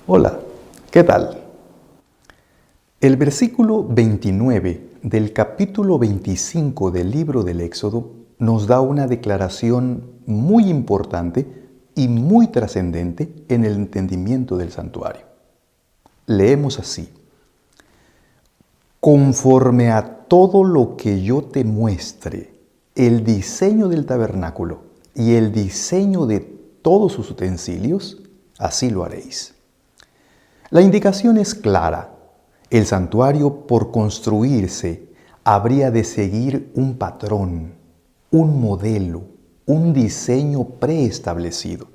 Hola, ¿qué tal? El versículo 29 del capítulo 25 del libro del Éxodo nos da una declaración muy importante y muy trascendente en el entendimiento del santuario. Leemos así: conforme a todo lo que yo te muestre, el diseño del tabernáculo y el diseño de todos sus utensilios, así lo haréis. La indicación es clara. El santuario, por construirse, habría de seguir un patrón, un modelo, un diseño preestablecido.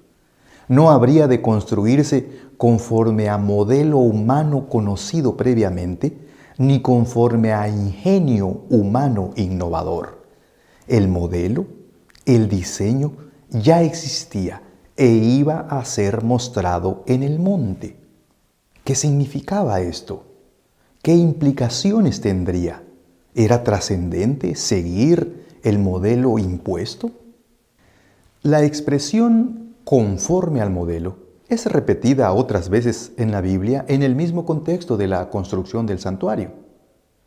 No habría de construirse conforme a modelo humano conocido previamente, ni conforme a ingenio humano innovador. El modelo, el diseño, ya existía e iba a ser mostrado en el monte. ¿Qué significaba esto? ¿Qué implicaciones tendría? ¿Era trascendente seguir el modelo impuesto? La expresión conforme al modelo es repetida otras veces en la Biblia en el mismo contexto de la construcción del santuario.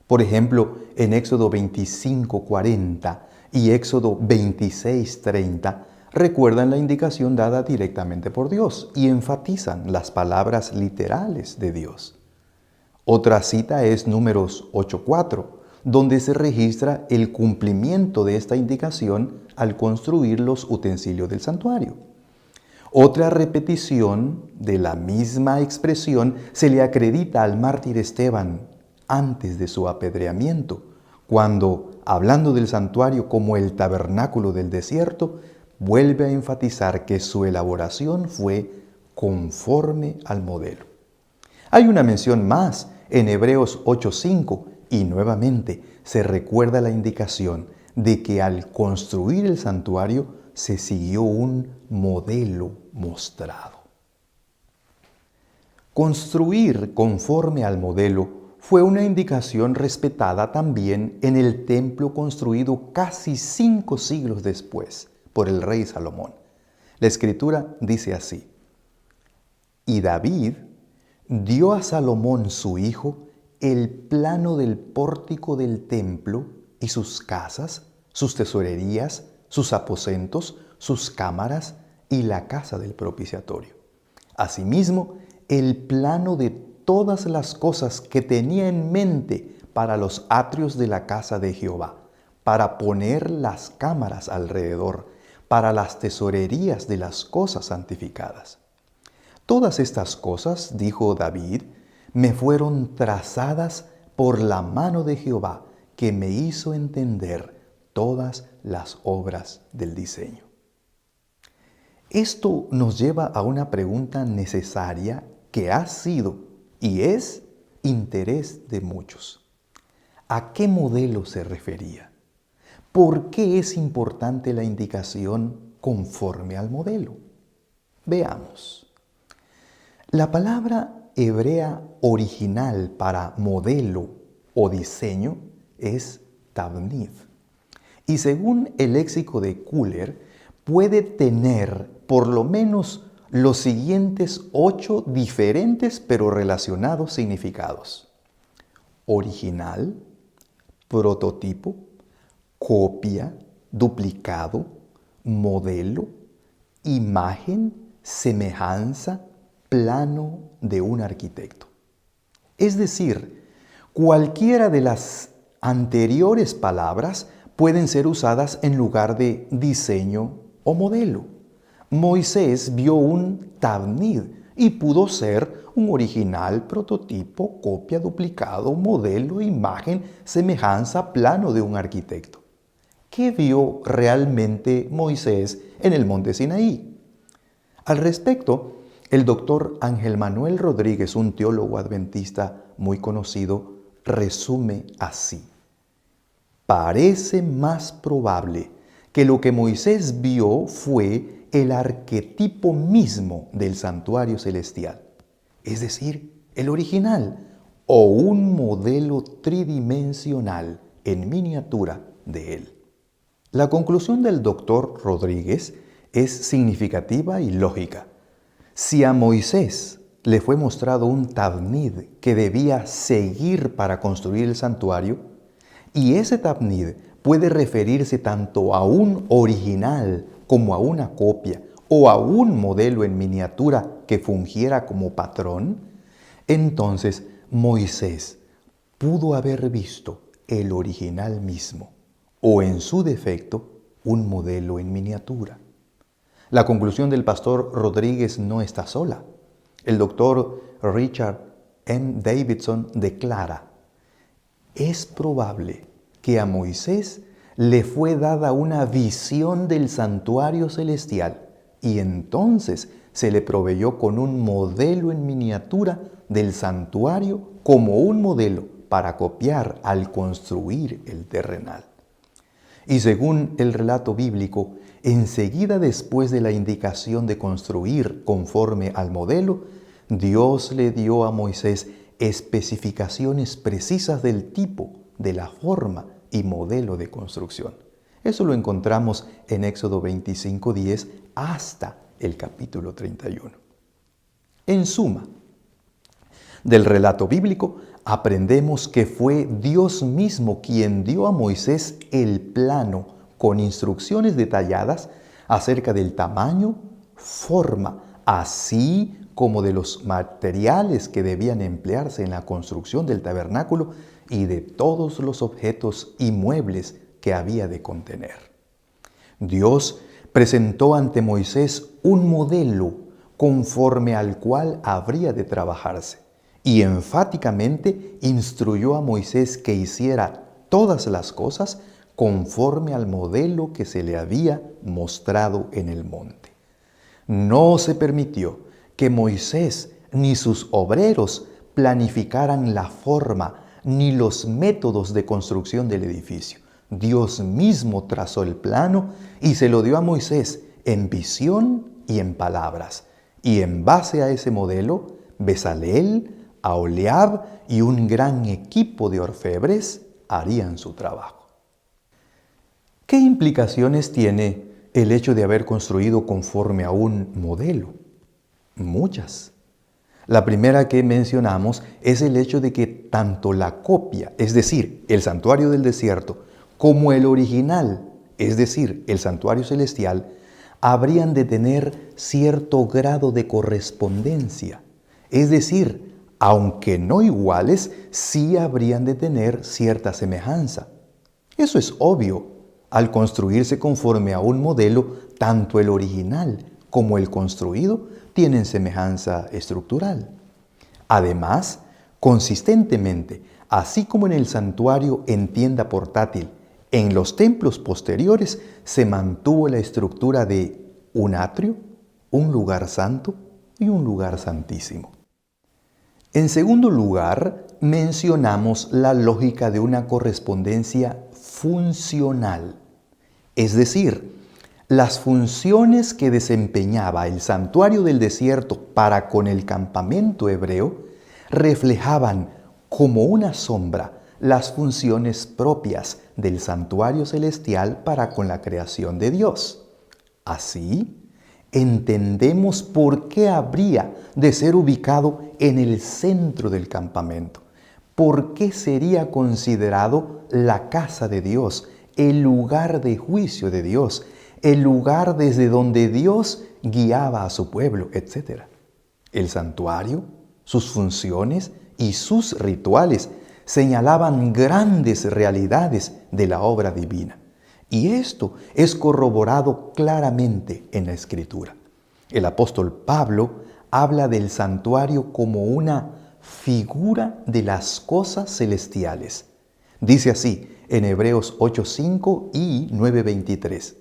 Por ejemplo, en Éxodo 25:40 y Éxodo 26:30 recuerdan la indicación dada directamente por Dios y enfatizan las palabras literales de Dios. Otra cita es Números 8:4, donde se registra el cumplimiento de esta indicación al construir los utensilios del santuario. Otra repetición de la misma expresión se le acredita al mártir Esteban antes de su apedreamiento, cuando, hablando del santuario como el tabernáculo del desierto, vuelve a enfatizar que su elaboración fue conforme al modelo. Hay una mención más en Hebreos 8:5 y nuevamente se recuerda la indicación de que al construir el santuario se siguió un modelo mostrado. Construir conforme al modelo fue una indicación respetada también en el templo construido casi 5 siglos después por el rey Salomón. La escritura dice así: y David dio a Salomón su hijo el plano del pórtico del templo y sus casas, sus tesorerías, sus aposentos, sus cámaras y la casa del propiciatorio. Asimismo, el plano de todas las cosas que tenía en mente para los atrios de la casa de Jehová, para poner las cámaras alrededor, para las tesorerías de las cosas santificadas. Todas estas cosas, dijo David, me fueron trazadas por la mano de Jehová, que me hizo entender todas las obras del diseño. Esto nos lleva a una pregunta necesaria que ha sido y es interés de muchos. ¿A qué modelo se refería? ¿Por qué es importante la indicación conforme al modelo? Veamos. La palabra hebrea original para modelo o diseño es tabnid. Y según el léxico de Kuller, puede tener por lo menos los siguientes 8 diferentes pero relacionados significados: original, prototipo, copia, duplicado, modelo, imagen, semejanza, plano de un arquitecto. Es decir, cualquiera de las anteriores palabras pueden ser usadas en lugar de diseño o modelo. Moisés vio un tabnid y pudo ser un original, prototipo, copia, duplicado, modelo, imagen, semejanza, plano de un arquitecto. ¿Qué vio realmente Moisés en el monte Sinaí? Al respecto, el doctor Ángel Manuel Rodríguez, un teólogo adventista muy conocido, resume así: parece más probable que lo que Moisés vio fue el arquetipo mismo del santuario celestial, es decir, el original, o un modelo tridimensional en miniatura de él. La conclusión del doctor Rodríguez es significativa y lógica. Si a Moisés le fue mostrado un tabnid que debía seguir para construir el santuario, y ese tabnid puede referirse tanto a un original como a una copia o a un modelo en miniatura que fungiera como patrón. Entonces Moisés pudo haber visto el original mismo o, en su defecto, un modelo en miniatura. La conclusión del pastor Rodríguez no está sola. El doctor Richard M. Davidson declara: es probable que a Moisés le fue dada una visión del santuario celestial y entonces se le proveyó con un modelo en miniatura del santuario como un modelo para copiar al construir el terrenal. Y según el relato bíblico, enseguida después de la indicación de construir conforme al modelo, Dios le dio a Moisés especificaciones precisas del tipo, de la forma y modelo de construcción. Eso lo encontramos en Éxodo 25:10 hasta el capítulo 31. En suma, del relato bíblico aprendemos que fue Dios mismo quien dio a Moisés el plano con instrucciones detalladas acerca del tamaño, forma, así como de los materiales que debían emplearse en la construcción del tabernáculo y de todos los objetos y muebles que había de contener. Dios presentó ante Moisés un modelo conforme al cual habría de trabajarse y enfáticamente instruyó a Moisés que hiciera todas las cosas conforme al modelo que se le había mostrado en el monte. No se permitió que Moisés ni sus obreros planificaran la forma ni los métodos de construcción del edificio. Dios mismo trazó el plano y se lo dio a Moisés en visión y en palabras. Y en base a ese modelo, Bezaleel, Aholiab y un gran equipo de orfebres harían su trabajo. ¿Qué implicaciones tiene el hecho de haber construido conforme a un modelo? Muchas. La primera que mencionamos es el hecho de que tanto la copia, es decir, el santuario del desierto, como el original, es decir, el santuario celestial, habrían de tener cierto grado de correspondencia. Es decir, aunque no iguales, sí habrían de tener cierta semejanza. Eso es obvio. Al construirse conforme a un modelo, tanto el original como el construido tienen semejanza estructural. Además, consistentemente, así como en el santuario en tienda portátil, en los templos posteriores se mantuvo la estructura de un atrio, un lugar santo y un lugar santísimo. En segundo lugar, mencionamos la lógica de una correspondencia funcional, es decir, las funciones que desempeñaba el santuario del desierto para con el campamento hebreo reflejaban como una sombra las funciones propias del santuario celestial para con la creación de Dios. Así, entendemos por qué habría de ser ubicado en el centro del campamento, por qué sería considerado la casa de Dios, el lugar de juicio de Dios, el lugar desde donde Dios guiaba a su pueblo, etc. El santuario, sus funciones y sus rituales señalaban grandes realidades de la obra divina. Y esto es corroborado claramente en la Escritura. El apóstol Pablo habla del santuario como una figura de las cosas celestiales. Dice así en Hebreos 8:5 y 9:23.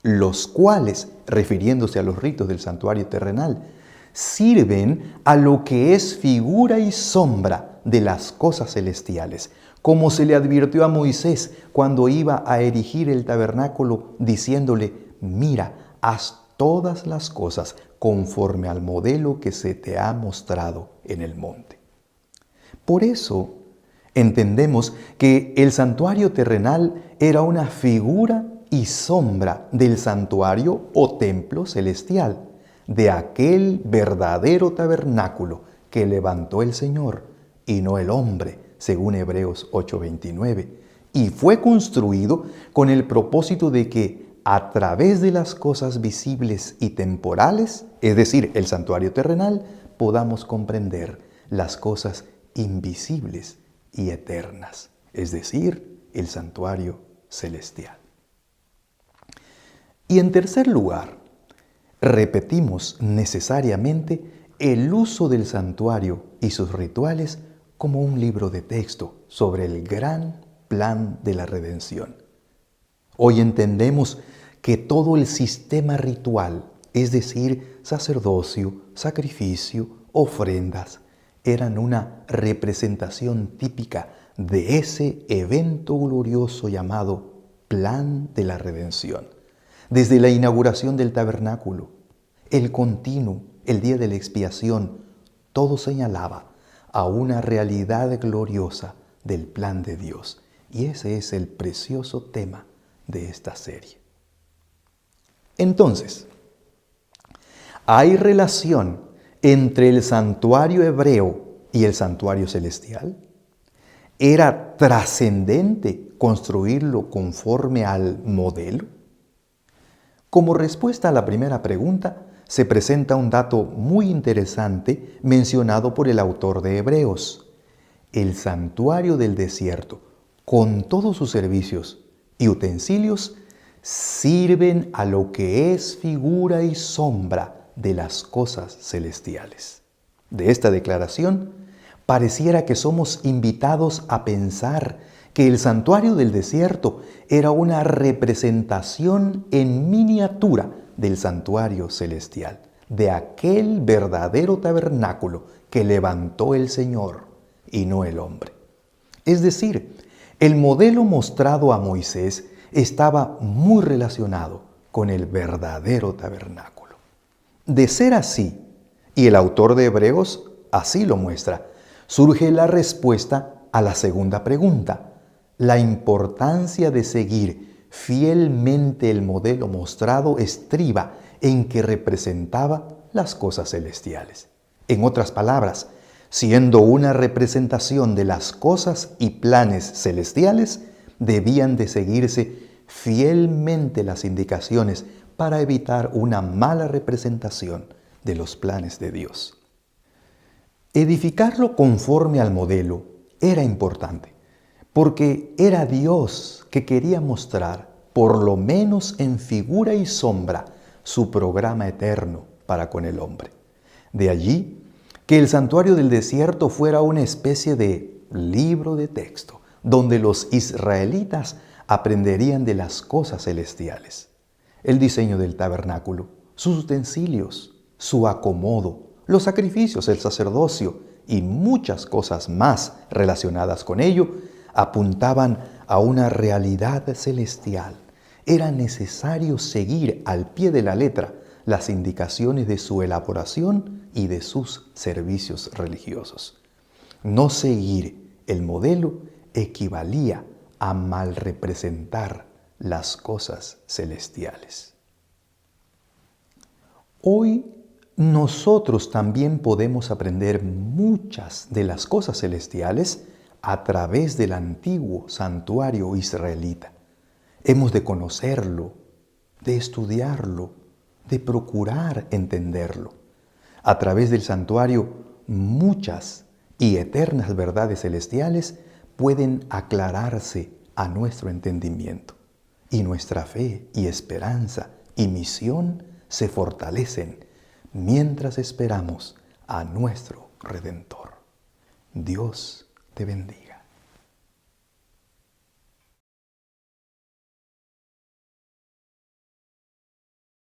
Los cuales, refiriéndose a los ritos del santuario terrenal, sirven a lo que es figura y sombra de las cosas celestiales, como se le advirtió a Moisés cuando iba a erigir el tabernáculo, diciéndole: mira, haz todas las cosas conforme al modelo que se te ha mostrado en el monte. Por eso, entendemos que el santuario terrenal era una figura y sombra del santuario o templo celestial, de aquel verdadero tabernáculo que levantó el Señor y no el hombre, según Hebreos 8:29, y fue construido con el propósito de que a través de las cosas visibles y temporales, es decir, el santuario terrenal, podamos comprender las cosas invisibles y eternas, es decir, el santuario celestial. Y en tercer lugar, repetimos necesariamente el uso del santuario y sus rituales como un libro de texto sobre el gran plan de la redención. Hoy entendemos que todo el sistema ritual, es decir, sacerdocio, sacrificio, ofrendas, eran una representación típica de ese evento glorioso llamado plan de la redención. Desde la inauguración del tabernáculo, el continuo, el día de la expiación, todo señalaba a una realidad gloriosa del plan de Dios. Y ese es el precioso tema de esta serie. Entonces, ¿hay relación entre el santuario hebreo y el santuario celestial? ¿Era trascendente construirlo conforme al modelo? Como respuesta a la primera pregunta, se presenta un dato muy interesante mencionado por el autor de Hebreos. El santuario del desierto, con todos sus servicios y utensilios, sirven a lo que es figura y sombra de las cosas celestiales. De esta declaración, pareciera que somos invitados a pensar que el santuario del desierto era una representación en miniatura del santuario celestial, de aquel verdadero tabernáculo que levantó el Señor y no el hombre. Es decir, el modelo mostrado a Moisés estaba muy relacionado con el verdadero tabernáculo. De ser así, y el autor de Hebreos así lo muestra, surge la respuesta a la segunda pregunta: la importancia de seguir fielmente el modelo mostrado estriba en que representaba las cosas celestiales. En otras palabras, siendo una representación de las cosas y planes celestiales, debían de seguirse fielmente las indicaciones para evitar una mala representación de los planes de Dios. Edificarlo conforme al modelo era importante, porque era Dios que quería mostrar, por lo menos en figura y sombra, su programa eterno para con el hombre. De allí que el santuario del desierto fuera una especie de libro de texto, donde los israelitas aprenderían de las cosas celestiales. El diseño del tabernáculo, sus utensilios, su acomodo, los sacrificios, el sacerdocio y muchas cosas más relacionadas con ello apuntaban a una realidad celestial. Era necesario seguir al pie de la letra las indicaciones de su elaboración y de sus servicios religiosos. No seguir el modelo equivalía a mal representar las cosas celestiales. Hoy nosotros también podemos aprender muchas de las cosas celestiales a través del antiguo santuario israelita. Hemos de conocerlo, de estudiarlo, de procurar entenderlo. A través del santuario, muchas y eternas verdades celestiales pueden aclararse a nuestro entendimiento, y nuestra fe y esperanza y misión se fortalecen mientras esperamos a nuestro Redentor. Dios te bendiga.